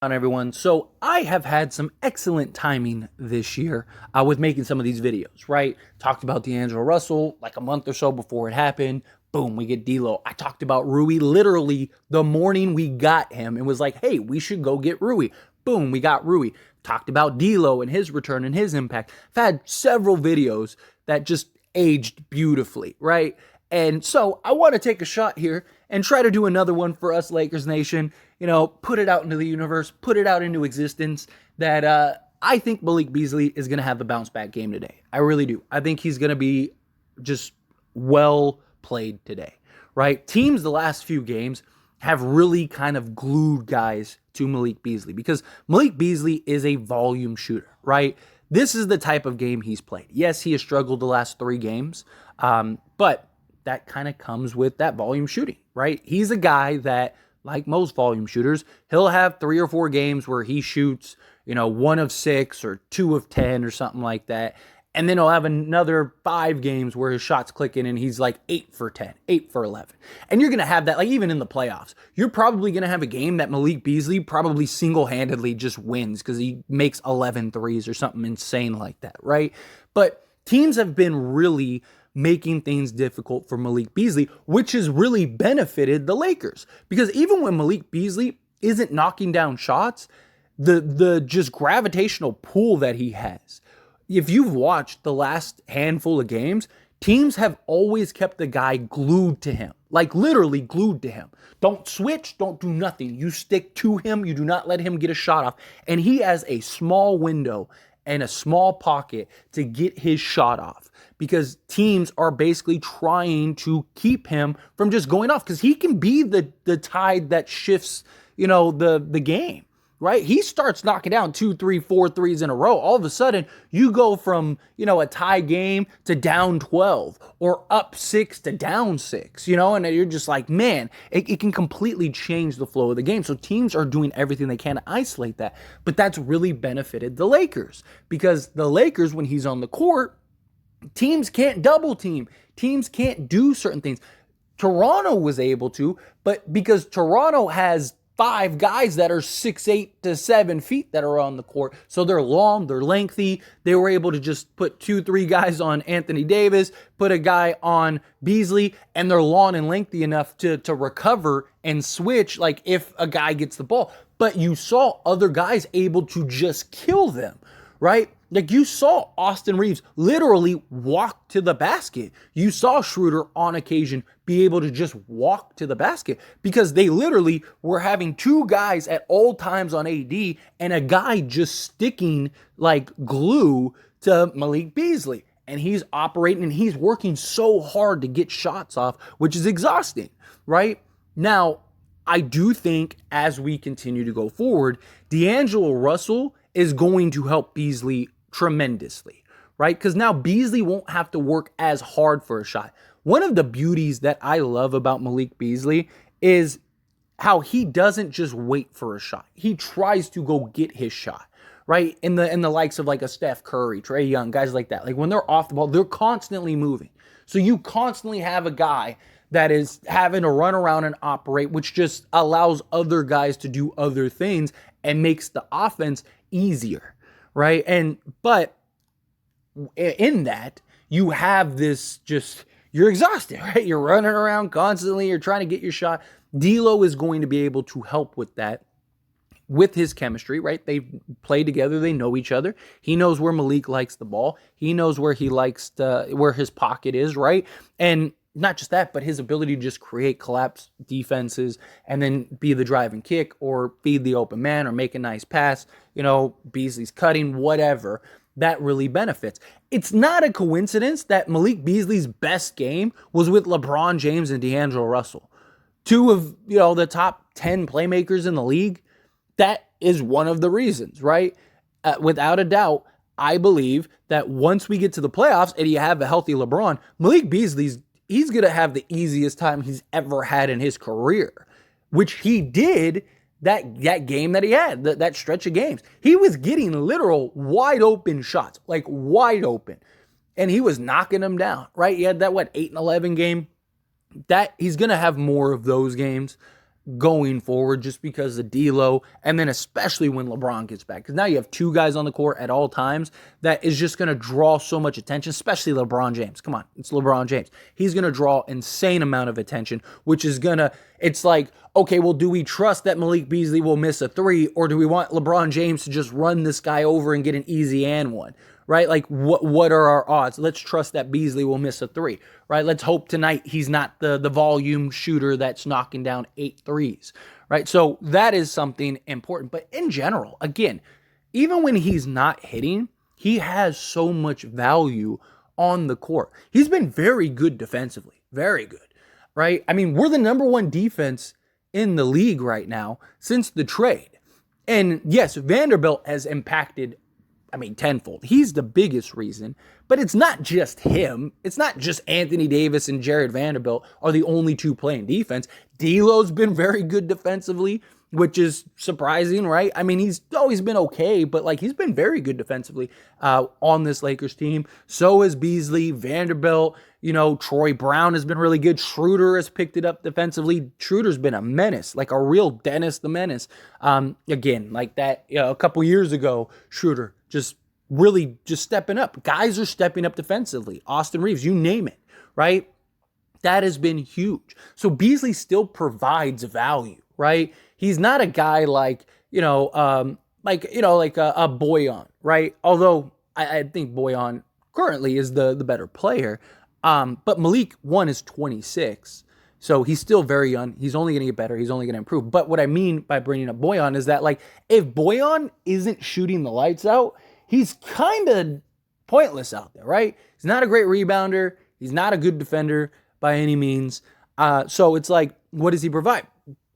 on, everyone? So I have had some excellent timing this year with making some of these videos, right? Talked about D'Angelo Russell like a month or so before it happened. Boom, we get D'Lo. I talked about Rui literally the morning we got him and was like, hey, we should go get Rui. Boom, we got Rui. Talked about D'Lo and his return and his impact. I've had several videos that just aged beautifully, right? And so I want to take a shot here and try to do another one for us, Lakers Nation. You know, put it out into the universe, put it out into existence that I think Malik Beasley is going to have a bounce back game today. I really do. I think he's going to be just well played today, right? Teams the last few games have really kind of glued guys to Malik Beasley because Malik Beasley is a volume shooter, right? This is the type of game he's played. Yes, he has struggled the last 3 games, but that kind of comes with that volume shooting, right? He's a guy that, like most volume shooters, he'll have 3 or 4 games where he shoots, 1 of 6 or 2 of 10 or something like that. And then he'll have another 5 games where his shot's clicking and he's like 8 for 10, 8 for 11. And you're going to have that, like even in the playoffs, you're probably going to have a game that Malik Beasley probably single-handedly just wins because he makes 11 threes or something insane like that, right? But teams have been really making things difficult for Malik Beasley, which has really benefited the Lakers. Because even when Malik Beasley isn't knocking down shots, the just gravitational pull that he has, if you've watched the last handful of games, teams have always kept the guy glued to him, like literally glued to him. Don't switch, don't do nothing. You stick to him, you do not let him get a shot off. And he has a small window and a small pocket to get his shot off because teams are basically trying to keep him from just going off because he can be the tide that shifts, the game, right? He starts knocking down 2, 3, 4 threes in a row. All of a sudden, you go from, a tie game to down 12 or up 6 to down 6, and you're just like, man, it can completely change the flow of the game. So teams are doing everything they can to isolate that. But that's really benefited the Lakers because the Lakers, when he's on the court, teams can't double team. Teams can't do certain things. Toronto was able to, but because Toronto has 5 guys that are 6'8" to 7 feet that are on the court. So they're long, they're lengthy. They were able to just put 2, 3 guys on Anthony Davis, put a guy on Beasley, and they're long and lengthy enough to recover and switch like if a guy gets the ball. But you saw other guys able to just kill them, right? Like you saw Austin Reeves literally walk to the basket. You saw Schroeder on occasion be able to just walk to the basket because they literally were having 2 guys at all times on AD and a guy just sticking like glue to Malik Beasley. And he's operating and he's working so hard to get shots off, which is exhausting, right? Now, I do think as we continue to go forward, D'Angelo Russell is going to help Beasley tremendously, right? Because now Beasley won't have to work as hard for a shot. One of the beauties that I love about Malik Beasley is how he doesn't just wait for a shot. He tries to go get his shot, right? In the likes of like a Steph Curry, Trae Young, guys like that. Like when they're off the ball, they're constantly moving. So you constantly have a guy that is having to run around and operate, which just allows other guys to do other things and makes the offense easier, right? But in that, you have this you're exhausted, right? You're running around constantly. You're trying to get your shot. D'Lo is going to be able to help with that, with his chemistry, right? They play together. They know each other. He knows where Malik likes the ball. He knows where he likes where his pocket is, right? And not just that, but his ability to just create collapse defenses and then be the drive and kick or feed the open man or make a nice pass, Beasley's cutting, whatever, that really benefits. It's not a coincidence that Malik Beasley's best game was with LeBron James and D'Angelo Russell, 2 of, the top 10 playmakers in the league. That is one of the reasons, right? Without a doubt, I believe that once we get to the playoffs and you have a healthy LeBron, Malik Beasley's he's going to have the easiest time he's ever had in his career, which he did that game that he had, that stretch of games. He was getting literal wide open shots, like wide open, and he was knocking them down, right? He had that, 8-11 game? That he's going to have more of those games. going forward just because of D'Lo, and then especially when LeBron gets back. Because now you have two guys on the court at all times that is just going to draw so much attention, especially LeBron James. Come on, it's LeBron James. He's going to draw insane amount of attention, which is going to, it's like, okay, well, do we trust that Malik Beasley will miss a three, or do we want LeBron James to just run this guy over and get an easy and one? Right? Like, what are our odds? Let's trust that Beasley will miss a three, right? Let's hope tonight he's not the volume shooter that's knocking down 8 threes, right? So that is something important. But in general, again, even when he's not hitting, he has so much value on the court. He's been very good defensively, very good, right? I mean, we're the number one defense in the league right now since the trade. And yes, Vanderbilt has impacted, tenfold. He's the biggest reason, but it's not just him. It's not just Anthony Davis and Jared Vanderbilt are the only two playing defense. D'Lo's been very good defensively, which is surprising, right? I mean, he's always been okay, but like he's been very good defensively on this Lakers team. So has Beasley, Vanderbilt, Troy Brown has been really good. Schroeder has picked it up defensively. Schroeder's been a menace, like a real Dennis the Menace. Again, like that, a couple years ago, Schroeder just really just stepping up. Guys are stepping up defensively. Austin Reeves, you name it, right? That has been huge. So Beasley still provides value, right? He's not a guy like a Boyan, right? Although I think Boyan currently is the better player. But Malik, one, is 26. So he's still very young. He's only going to get better. He's only going to improve. But what I mean by bringing up Boyan is that, like, if Boyan isn't shooting the lights out, he's kind of pointless out there, right? He's not a great rebounder. He's not a good defender by any means. So it's like, what does he provide?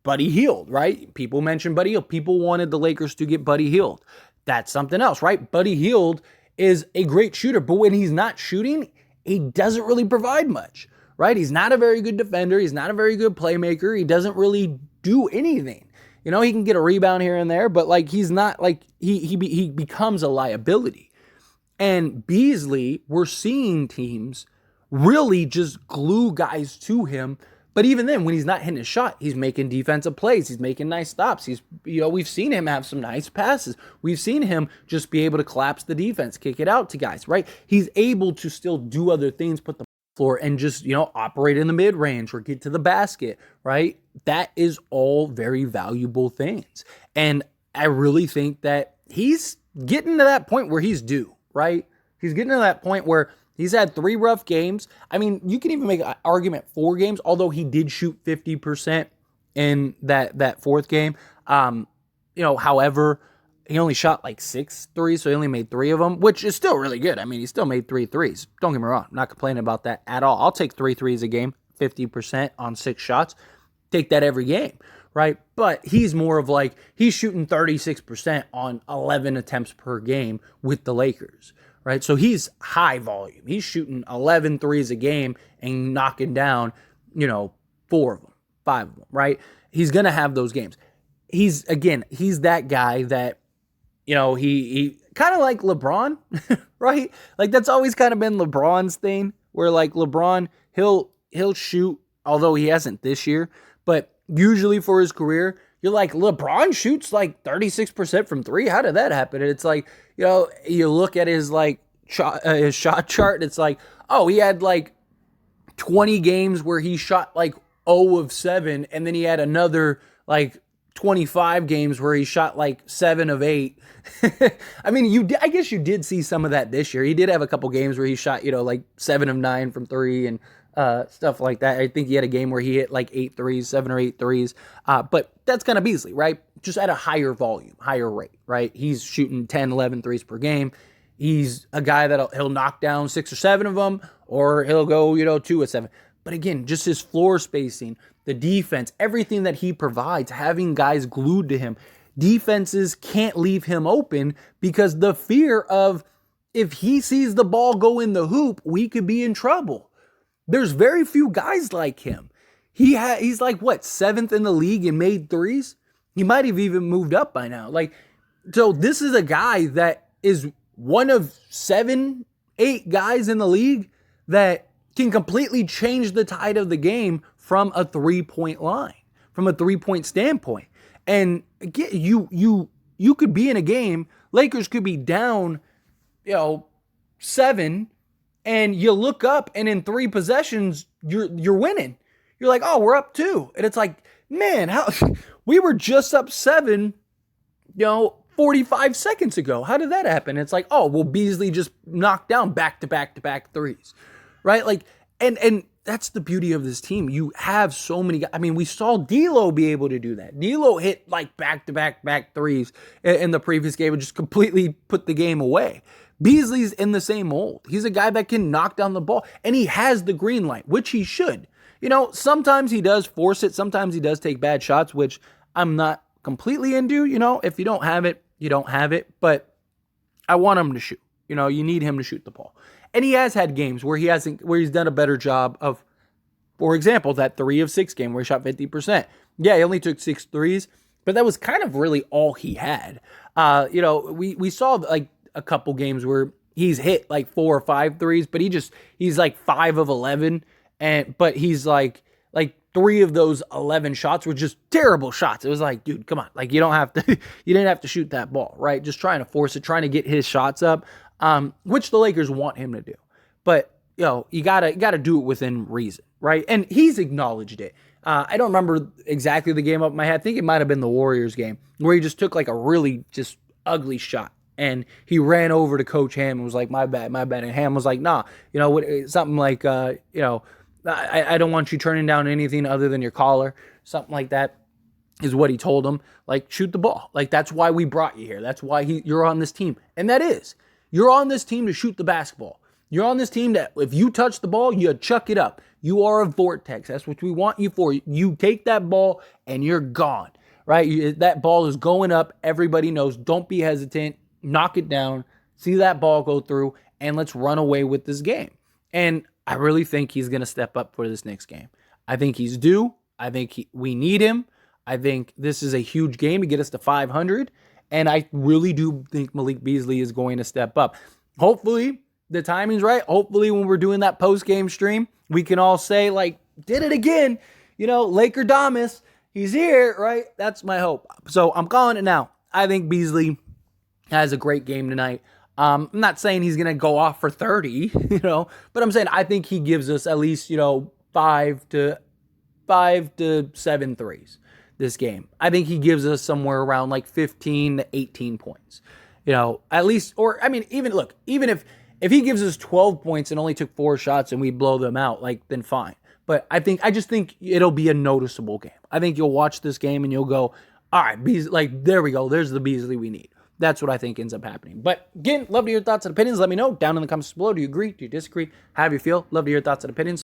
Buddy Hield, right? People mentioned Buddy Hield. People wanted the Lakers to get Buddy Hield. That's something else, right? Buddy Hield is a great shooter, but when he's not shooting, he doesn't really provide much, right? He's not a very good defender. He's not a very good playmaker. He doesn't really do anything. He can get a rebound here and there, but like he's not like he becomes a liability. And Beasley, we're seeing teams really just glue guys to him. But even then, when he's not hitting his shot, he's making defensive plays. He's making nice stops. We've seen him have some nice passes. We've seen him just be able to collapse the defense, kick it out to guys, right? He's able to still do other things, put the floor and just, operate in the mid-range or get to the basket, right? That is all very valuable things. And I really think that he's getting to that point where he's due, right? He's getting to that point where he's had 3 rough games. I mean, you can even make an argument 4 games, although he did shoot 50% in that fourth game. However, he only shot like 6 threes, so he only made 3 of them, which is still really good. I mean, he still made 3 threes. Don't get me wrong. I'm not complaining about that at all. I'll take 3 threes a game, 50% on 6 shots. Take that every game, right? But he's more of like, he's shooting 36% on 11 attempts per game with the Lakers, right? So he's high volume. He's shooting 11 threes a game and knocking down, 4 of them, 5 of them, right? He's going to have those games. He's that guy that, he kind of like LeBron, right? Like that's always kind of been LeBron's thing where like LeBron, he'll shoot, although he hasn't this year, but usually for his career, you're like, LeBron shoots like 36% from 3. How did that happen? And it's like, you look at his his shot chart and it's like, oh, he had like 20 games where he shot like 0 of 7. And then he had another like 25 games where he shot like 7 of 8. I mean, I guess you did see some of that this year. He did have a couple games where he shot, like 7 of 9 from 3 and stuff like that. I think he had a game where he hit like 8 threes, 7 or 8 threes. But that's kind of Beasley, right? Just at a higher volume, higher rate, right? He's shooting 10, 11 threes per game. He's a guy that he'll knock down 6 or 7 of them, or he'll go, 2 of 7. But again, just his floor spacing, the defense, everything that he provides, having guys glued to him. Defenses can't leave him open because the fear of if he sees the ball go in the hoop, we could be in trouble. There's very few guys like him. He's like, 7th in the league in made threes? He might have even moved up by now. So this is a guy that is one of 7, 8 guys in the league that can completely change the tide of the game from a 3-point line. from a 3-point standpoint. And again, you could be in a game, Lakers could be down, 7, and you look up and in 3 possessions, you're winning. You're like, oh, we're up 2. And it's like, man, how we were just up 7, 45 seconds ago. How did that happen? It's like, oh, well, Beasley just knocked down back-to-back threes, right? Like, and that's the beauty of this team. You have so many guys. I mean, we saw D'Lo be able to do that. D'Lo hit like back-to-back threes in the previous game and just completely put the game away. Beasley's in the same mold. He's a guy that can knock down the ball, and he has the green light, which he should. Sometimes he does force it. Sometimes he does take bad shots, which I'm not completely into. If you don't have it, you don't have it. But I want him to shoot. You need him to shoot the ball. And he has had games where he's done a better job of, for example, that 3 of 6 game where he shot 50%. Yeah, he only took 6 threes, but that was kind of really all he had. We saw like a couple games where he's hit like 4 or 5 threes, but he's like 5 of 11. But he's like 3 of those 11 shots were just terrible shots. It was like, dude, come on. Like, you didn't have to shoot that ball, right? Just trying to force it, trying to get his shots up, which the Lakers want him to do. But, you gotta do it within reason, right? And he's acknowledged it. I don't remember exactly the game up my head. I think it might have been the Warriors game where he just took like a really just ugly shot. And he ran over to Coach Ham and was like, my bad. And Ham was like, nah, something like, I don't want you turning down anything other than your collar. Something like that is what he told him. Like, shoot the ball. Like, that's why we brought you here. That's why you're on this team. And that is. You're on this team to shoot the basketball. You're on this team that if you touch the ball, you chuck it up. You are a vortex. That's what we want you for. You take that ball and you're gone, right? That ball is going up. Everybody knows. Don't be hesitant. Knock it down. See that ball go through. And let's run away with this game. And I really think he's going to step up for this next game. I think he's due. I think we need him. I think this is a huge game to get us to 500. And I really do think Malik Beasley is going to step up. Hopefully, the timing's right. Hopefully, when we're doing that post-game stream, we can all say, like, did it again. Laker Damas, he's here, right? That's my hope. So I'm calling it now. I think Beasley has a great game tonight. I'm not saying he's going to go off for 30, but I'm saying I think he gives us at least, 5 to 7 threes this game. I think he gives us somewhere around like 15 to 18 points, at least, or I mean, even if he gives us 12 points and only took 4 shots and we blow them out, like, then fine. But I just think it'll be a noticeable game. I think you'll watch this game and you'll go, all right, there we go. There's the Beasley we need. That's what I think ends up happening. But again, love to hear your thoughts and opinions. Let me know down in the comments below. Do you agree? Do you disagree? How do you feel? Love to hear your thoughts and opinions.